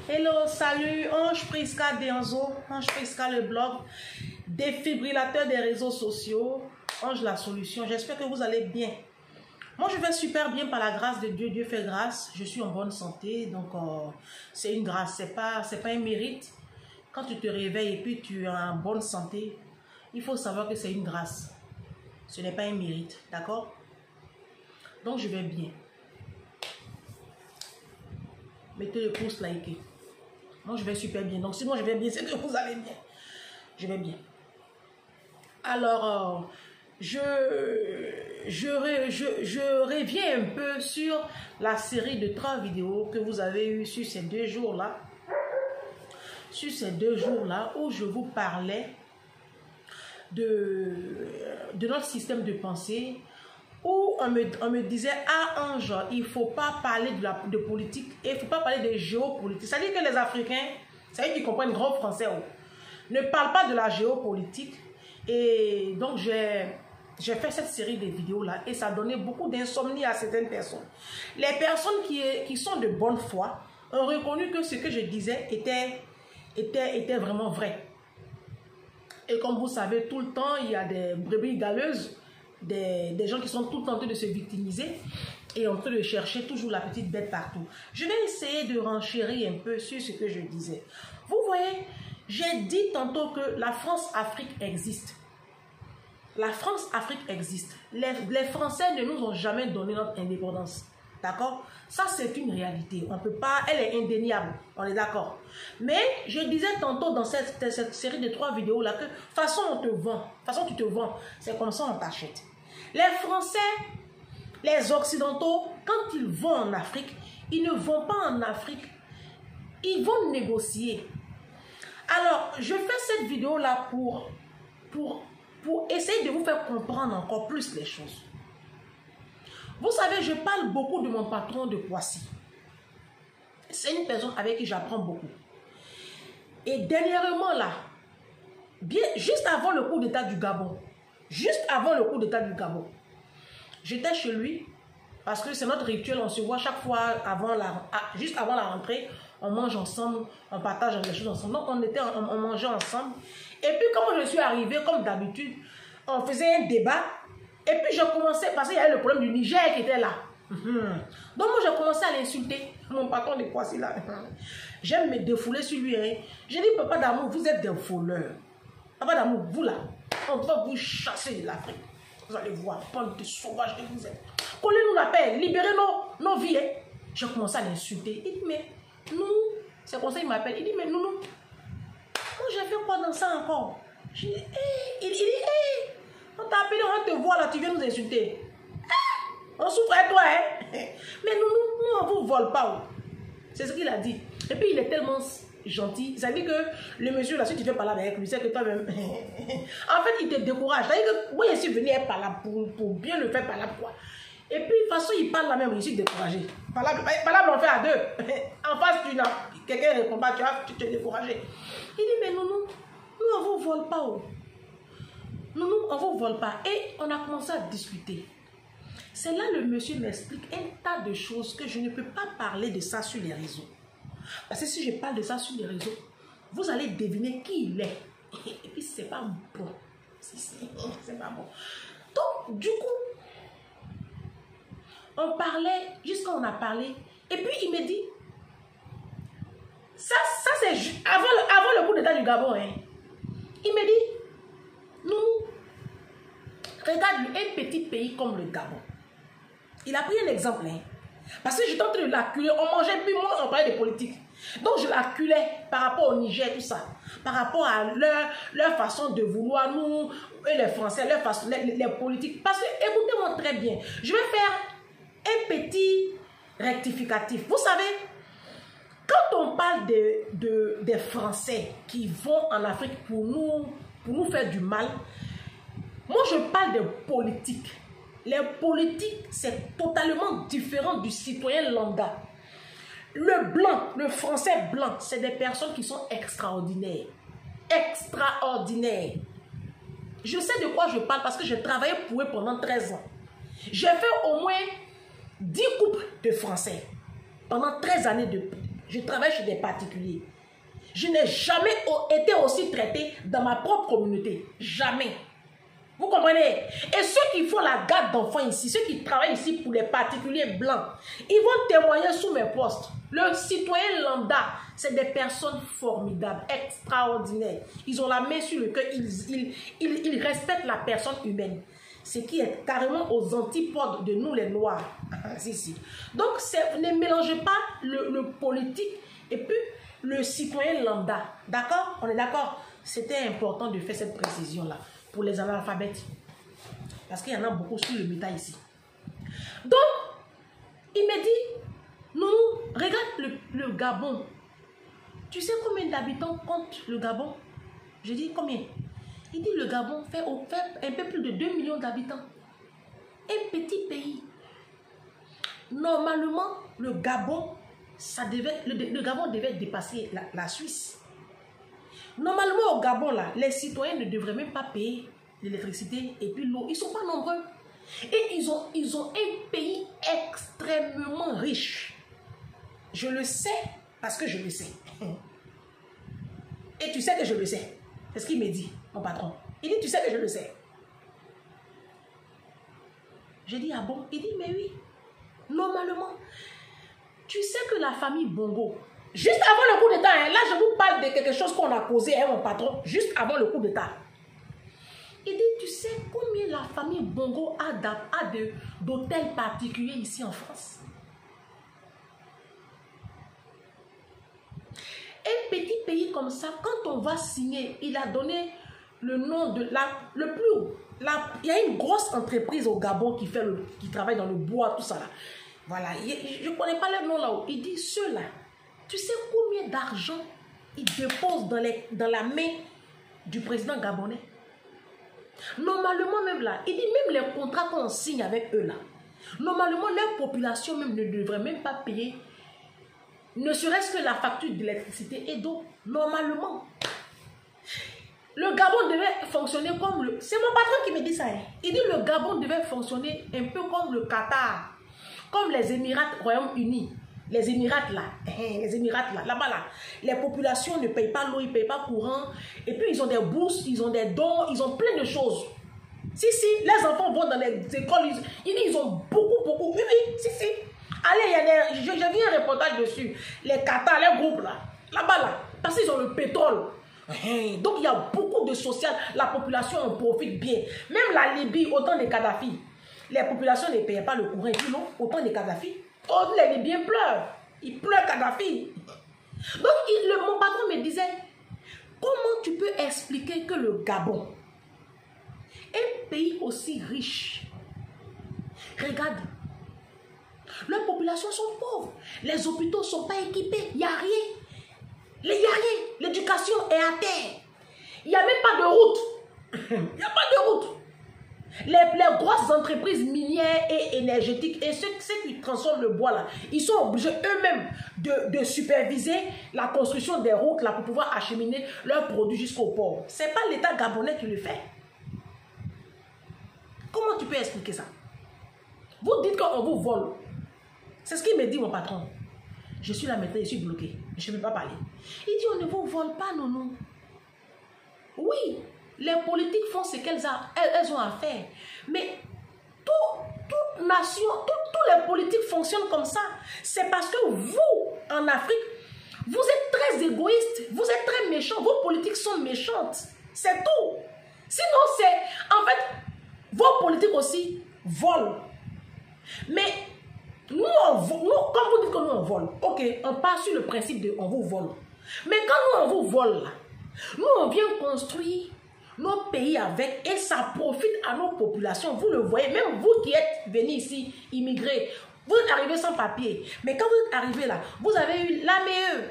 Hello, salut, Ange Prisca Denzo, Ange Prisca le blog, défibrillateur des réseaux sociaux, Ange la solution. J'espère que vous allez bien. Moi, je vais super bien par la grâce de Dieu. Dieu fait grâce. Je suis en bonne santé, donc c'est une grâce. C'est pas un mérite. Quand tu te réveilles et puis tu es en bonne santé, il faut savoir que c'est une grâce. Ce n'est pas un mérite, d'accord? Donc, je vais bien. Mettez le pouce liké. Moi, je vais super bien. Donc, si moi, je vais bien, c'est que vous allez bien. Je vais bien. Alors, je reviens un peu sur la série de 3 vidéos que vous avez eues sur ces 2 jours-là. Sur ces 2 jours-là, où je vous parlais de notre système de pensée, où on me disait, ah Ange, il ne faut pas parler de politique et il ne faut pas parler de géopolitique. C'est-à-dire que les Africains, c'est eux qui comprennent grand français, ne parlent pas de la géopolitique. Et donc, j'ai fait cette série de vidéos-là et ça a donné beaucoup d'insomnie à certaines personnes. Les personnes qui sont de bonne foi ont reconnu que ce que je disais était vraiment vrai. Et comme vous savez, tout le temps, il y a des brebis galeuses, des gens qui sont tout le temps en train de se victimiser et en train de chercher toujours la petite bête partout. Je vais essayer de renchérir un peu sur ce que je disais. Vous voyez, j'ai dit tantôt que la France-Afrique existe. La France-Afrique existe. Les Français ne nous ont jamais donné notre indépendance. D'accord? Ça, c'est une réalité. On peut pas, elle est indéniable. On est d'accord. Mais je disais tantôt dans cette série de 3 vidéos-là que façon on te vend, façon tu te vends, c'est comme ça on t'achète. Les Français, les Occidentaux, quand ils vont en Afrique, ils ne vont pas en Afrique. Ils vont négocier. Alors, je fais cette vidéo-là pour essayer de vous faire comprendre encore plus les choses. Vous savez, je parle beaucoup de mon patron de Poissy. C'est une personne avec qui j'apprends beaucoup. Et dernièrement là, juste avant le coup d'état du Gabon, j'étais chez lui parce que c'est notre rituel, on se voit chaque fois juste avant la rentrée, on mange ensemble, on partage les choses ensemble. Donc on mangeait ensemble. Et puis quand je suis arrivée, comme d'habitude, on faisait un débat. Et puis je commençais, parce qu'il y avait le problème du Niger qui était là. Donc moi je commençais à l'insulter, mon patron de Poissy là. J'aime me défouler sur lui. Hein. J'ai dit, papa d'amour, vous êtes des voleurs. Papa d'amour, vous là, on va vous chasser de l'Afrique. Vous allez voir, bande de sauvages que vous êtes. Collez-nous la paix, libérez nos vies. Hein. J'ai commencé à l'insulter. Il dit, mais nous, c'est comme ça il m'appelle. Il dit, mais nous, moi j'ai fait quoi dans ça encore? J'ai dit, hey. Il dit, hey. On t'a appelé, on te voit là, tu viens nous insulter. On souffre à toi, hein. Mais nous, on ne vous vole pas. C'est ce qu'il a dit. Et puis, il est tellement gentil. Ça veut dire que le monsieur, là, si tu fais parler avec lui, c'est que toi-même... en fait, il te décourage. Ça veut dire que moi, je suis venu par là pour bien le faire par là, quoi. Et puis, de toute façon, il parle là même, je suis découragé. Par là, on fait à 2. En face, quelqu'un ne répond pas, tu te découragé. Il dit, mais nous, on ne vous vole pas. Nous, on ne vous vole pas. Et on a commencé à discuter. C'est là le monsieur m'explique un tas de choses que je ne peux pas parler de ça sur les réseaux. Parce que si je parle de ça sur les réseaux, vous allez deviner qui il est. Et puis, c'est pas bon. C'est pas bon. Donc, du coup, on parlait, jusqu'à on a parlé. Et puis, il me dit, ça c'est avant le coup d'état du Gabon. Hein. Il me dit, nous, regarde un petit pays comme le Gabon. Il a pris un exemple. Hein, parce que j'étais en train de l'acculer. On mangeait, puis moi, on parlait de politique. Donc, je l'acculais par rapport au Niger, tout ça. Par rapport à leur façon de vouloir, nous, et les Français, leur façon, les politiques. Parce que, écoutez-moi très bien, je vais faire un petit rectificatif. Vous savez, quand on parle des Français qui vont en Afrique pour nous faire du mal, moi, je parle de politique. Les politiques, c'est totalement différent du citoyen lambda. Le blanc, le français blanc, c'est des personnes qui sont extraordinaires. Extraordinaires. Je sais de quoi je parle parce que j'ai travaillé pour eux pendant 13 ans. J'ai fait au moins 10 couples de français. Pendant 13 années Je travaille chez des particuliers. Je n'ai jamais été aussi traité dans ma propre communauté. Jamais. Vous comprenez? Et ceux qui font la garde d'enfants ici, ceux qui travaillent ici pour les particuliers blancs, ils vont témoigner sous mes postes. Le citoyen lambda, c'est des personnes formidables, extraordinaires. Ils ont la main sur le cœur, ils respectent la personne humaine. Ce qui est carrément aux antipodes de nous les Noirs. Si. Donc, ne mélangez pas le politique et puis le citoyen lambda. D'accord? On est d'accord? C'était important de faire cette précision-là pour les analphabètes. Parce qu'il y en a beaucoup sur le méta ici. Donc, il m'a dit, non, regarde le Gabon. Tu sais combien d'habitants compte le Gabon? Je dis combien? Il dit le Gabon fait un peu plus de 2 millions d'habitants. Un petit pays. Normalement, le Gabon, le Gabon devait dépasser la Suisse. Normalement, au Gabon, là, les citoyens ne devraient même pas payer l'électricité et puis l'eau. Ils ne sont pas nombreux. Et ils ont un pays extrêmement riche. Je le sais parce que je le sais. Et tu sais que je le sais. C'est ce qu'il me dit, mon patron. Il dit, tu sais que je le sais. J'ai dit, ah bon? Il dit, mais oui. Normalement, tu sais que la famille Bongo, juste avant le coup d'État, hein, là je vous parle de quelque chose qu'on a causé, hein, mon patron, juste avant le coup d'État. Il dit, tu sais combien la famille Bongo a d'hôtels particuliers ici en France? Un petit pays comme ça, quand on va signer, il a donné le nom de il y a une grosse entreprise au Gabon qui travaille dans le bois, tout ça là. Voilà, je ne connais pas le nom là-haut. Il dit, ceux-là, tu sais combien d'argent ils déposent dans la main du président gabonais? Normalement même là, il dit même les contrats qu'on signe avec eux là, normalement leur population même ne devrait même pas payer, ne serait-ce que la facture d'électricité et d'eau. Normalement, le Gabon devait fonctionner comme le... C'est mon patron qui me dit ça. Hein. Il dit le Gabon devait fonctionner un peu comme le Qatar, comme les Émirats Royaume-Uni. Les Émirats là, là-bas là, les populations ne payent pas l'eau, ils ne payent pas courant. Et puis ils ont des bourses, ils ont des dons, ils ont plein de choses. Si, les enfants vont dans les écoles, ils ont beaucoup. Oui, si. Allez, j'ai vu un reportage dessus. Les Qatar, les groupes là-bas là, parce qu'ils ont le pétrole. Donc il y a beaucoup de social, la population en profite bien. Même la Libye, autant de Kadhafi, les populations ne payaient pas le courant et puis non, autant de Kadhafi. Oh, les Libyens pleurent. Ils pleurent Kadhafi. Donc mon patron me disait, comment tu peux expliquer que le Gabon, un pays aussi riche, regarde, leurs populations sont pauvres, les hôpitaux ne sont pas équipés, il n'y a rien. Il n'y a rien. L'éducation est à terre. Il n'y a même pas de route. Il n'y a pas de route. Les grosses entreprises minières et énergétiques et ceux qui transforment le bois là, ils sont obligés eux-mêmes de superviser la construction des routes là pour pouvoir acheminer leurs produits jusqu'au port. Ce n'est pas l'État gabonais qui le fait. Comment tu peux expliquer ça? Vous dites qu'on vous vole. C'est ce qu'il me dit mon patron. Je suis là maintenant, je suis bloqué. Je ne peux pas parler. Il dit, on ne vous vole pas, non. Oui, les politiques font ce qu'elles ont à faire. Mais toute nation, tous les politiques fonctionnent comme ça. C'est parce que vous, en Afrique, vous êtes très égoïstes. Vous êtes très méchants. Vos politiques sont méchantes. C'est tout. Sinon, c'est... En fait, vos politiques aussi volent. Mais... Nous, comme vous dites que nous, on vole, ok, on part sur le principe de on vous vole. Mais quand nous, on vous vole, là, nous, on vient construire nos pays avec et ça profite à nos populations. Vous le voyez, même vous qui êtes venus ici, immigrés, vous êtes arrivés sans papier. Mais quand vous êtes arrivés là, vous avez eu l'AME.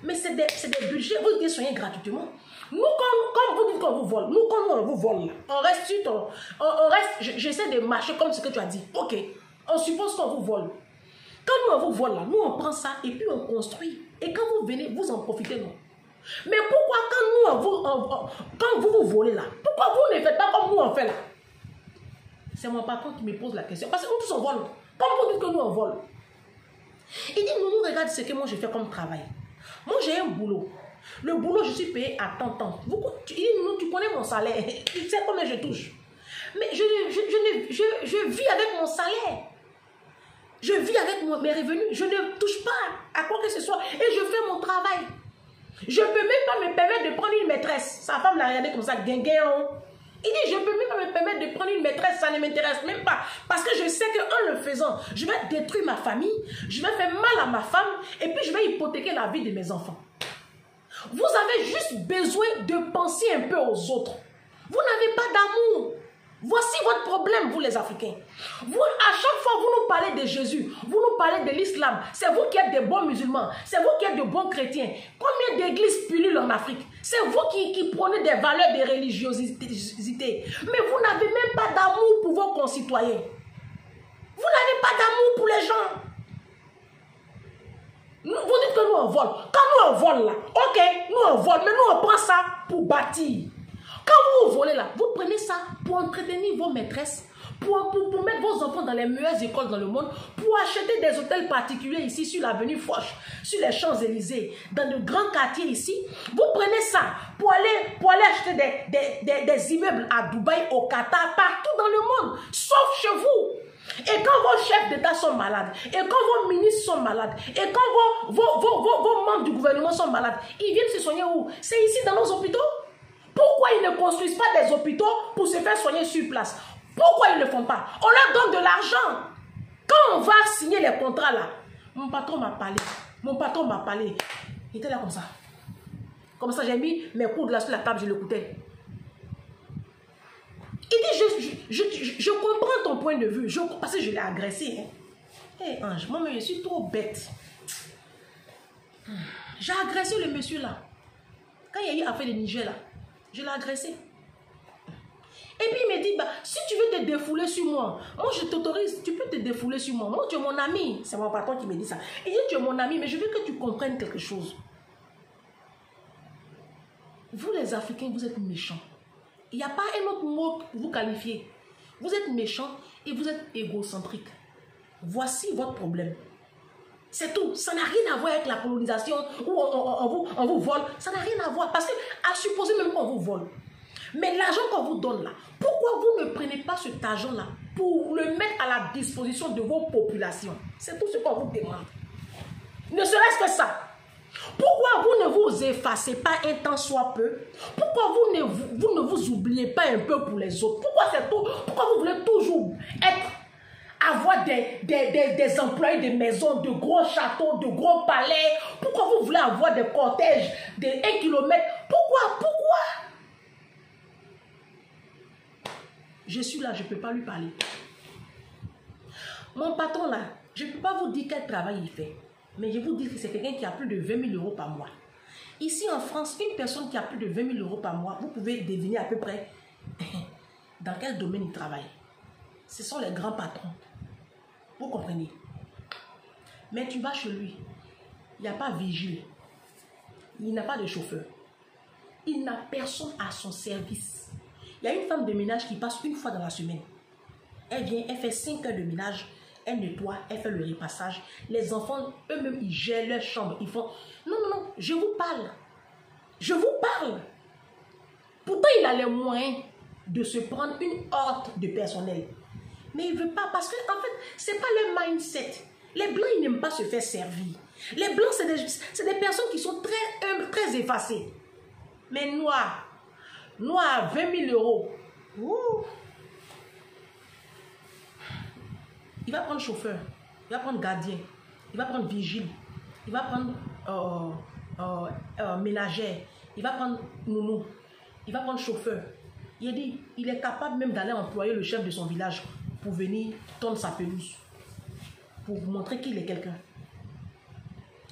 Mais c'est des budgets, vous êtes soignés gratuitement. Nous, comme vous dites qu'on vous vole, nous, quand on vous vole, là, on reste sur ton... On reste, j'essaie de marcher comme ce que tu as dit. Ok. On suppose qu'on vous vole. Quand nous, on vous vole là, nous, on prend ça et puis on construit. Et quand vous venez, vous en profitez, non? Mais pourquoi quand vous volez là, pourquoi vous ne faites pas comme nous, on fait là? C'est mon patron qui me pose la question. Parce que nous tous, on vole. Comme vous dites que nous, on vole. Il dit, nous regarde ce que moi je fais comme travail. Moi j'ai un boulot. Le boulot, je suis payé à temps. Il dit, nous, tu connais mon salaire. Tu sais combien je touche. Mais je vis avec mon salaire. Je vis avec mes revenus. Je ne touche pas à quoi que ce soit. Et je fais mon travail. Je ne peux même pas me permettre de prendre une maîtresse. Sa femme l'a regardé comme ça, guinguin. Il dit, je ne peux même pas me permettre de prendre une maîtresse, ça ne m'intéresse même pas. Parce que je sais qu'en le faisant, je vais détruire ma famille, je vais faire mal à ma femme, et puis je vais hypothéquer la vie de mes enfants. Vous avez juste besoin de penser un peu aux autres. Vous n'avez pas d'amour. Voici votre problème, vous les Africains. Vous, à chaque fois, vous nous parlez de Jésus, vous nous parlez de l'islam. C'est vous qui êtes des bons musulmans, c'est vous qui êtes de bons chrétiens. Combien d'églises pullulent en Afrique? C'est vous qui prenez des valeurs de religiosité. Mais vous n'avez même pas d'amour pour vos concitoyens. Vous n'avez pas d'amour pour les gens. Vous dites que nous on vole. Quand nous on vole là, ok, nous on vole, mais nous on prend ça pour bâtir. Quand vous volez là, vous prenez ça pour entretenir vos maîtresses, pour mettre vos enfants dans les meilleures écoles dans le monde, pour acheter des hôtels particuliers ici sur l'avenue Foch, sur les Champs-Élysées, dans de grands quartiers ici. Vous prenez ça pour aller acheter des immeubles à Dubaï, au Qatar, partout dans le monde, sauf chez vous. Et quand vos chefs d'État sont malades, et quand vos ministres sont malades, et quand vos membres du gouvernement sont malades, ils viennent se soigner où? C'est ici dans nos hôpitaux. Pourquoi ils ne construisent pas des hôpitaux pour se faire soigner sur place? Pourquoi ils ne le font pas? On leur donne de l'argent. Quand on va signer les contrats là, mon patron m'a parlé. Mon patron m'a parlé. Il était là comme ça. Comme ça, j'ai mis mes coudes là sur la table, je l'écoutais. Il dit, je comprends ton point de vue, parce que je l'ai agressé. Hein. Hey, Ange, moi je suis trop bête. J'ai agressé le monsieur là. Quand il y a eu affaire de Niger là, je l'ai agressé. Et puis il me dit, bah, si tu veux te défouler sur moi je t'autorise, tu peux te défouler sur moi. Moi, tu es mon ami. C'est mon patron qui me dit ça. Il dit, tu es mon ami, mais je veux que tu comprennes quelque chose. Vous les Africains, vous êtes méchants. Il n'y a pas un autre mot pour vous qualifier. Vous êtes méchants et vous êtes égocentriques. Voici votre problème. C'est tout. Ça n'a rien à voir avec la colonisation où on vous vole. Ça n'a rien à voir. Parce que, à supposer même qu'on vous vole. Mais l'argent qu'on vous donne là, pourquoi vous ne prenez pas cet argent-là pour le mettre à la disposition de vos populations? C'est tout ce qu'on vous demande. Ne serait-ce que ça. Pourquoi vous ne vous effacez pas un temps soit peu? Pourquoi vous ne vous oubliez pas un peu pour les autres? Pourquoi c'est tout? Pourquoi vous voulez toujours avoir des employés de maison, de gros châteaux, de gros palais? Pourquoi vous voulez avoir des cortèges de 1 kilomètre? Pourquoi? Je suis là, je ne peux pas lui parler. Mon patron là, je ne peux pas vous dire quel travail il fait. Mais je vous dis que c'est quelqu'un qui a plus de 20 000 € par mois. Ici en France, une personne qui a plus de 20 000 € par mois, vous pouvez deviner à peu près dans quel domaine il travaille. Ce sont les grands patrons. Vous comprenez? Mais tu vas chez lui, il n'y a pas vigile. Il n'a pas de chauffeur. Il n'a personne à son service. Il y a une femme de ménage qui passe une fois dans la semaine. Elle vient, elle fait 5 heures de ménage. Elle nettoie, elle fait le repassage. Les enfants, eux-mêmes, ils gèrent leur chambre. Ils font... Non, je vous parle. Je vous parle. Pourtant, il a les moyens de se prendre une horde de personnel. Mais il ne veut pas parce que, en fait, ce n'est pas leur mindset. Les Blancs, ils n'aiment pas se faire servir. Les Blancs, c'est des personnes qui sont très humbles, très effacées. Mais Noirs, 20 000 €. Ouh. Il va prendre chauffeur, il va prendre gardien, il va prendre vigile, il va prendre ménagère, il va prendre nounou, il va prendre chauffeur. Il a dit, il est capable même d'aller employer le chef de son village pour venir tondre sa pelouse, pour montrer qu'il est quelqu'un.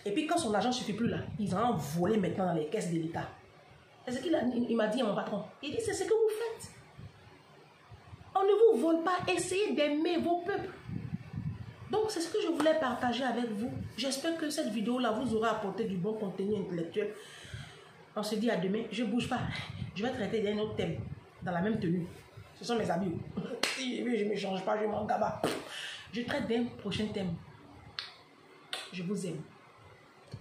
Et puis quand son argent ne suffit plus là, ils en ont volé maintenant dans les caisses de l'État. C'est ce qu'il m'a dit à mon patron. Il dit, c'est ce que vous faites. On ne vous vole pas, essayez d'aimer vos peuples. Donc, c'est ce que je voulais partager avec vous. J'espère que cette vidéo-là vous aura apporté du bon contenu intellectuel. On se dit à demain. Je ne bouge pas. Je vais traiter d'un autre thème dans la même tenue. Ce sont mes amis. Si je ne me change pas, je m'en gaba. Je traite d'un prochain thème. Je vous aime.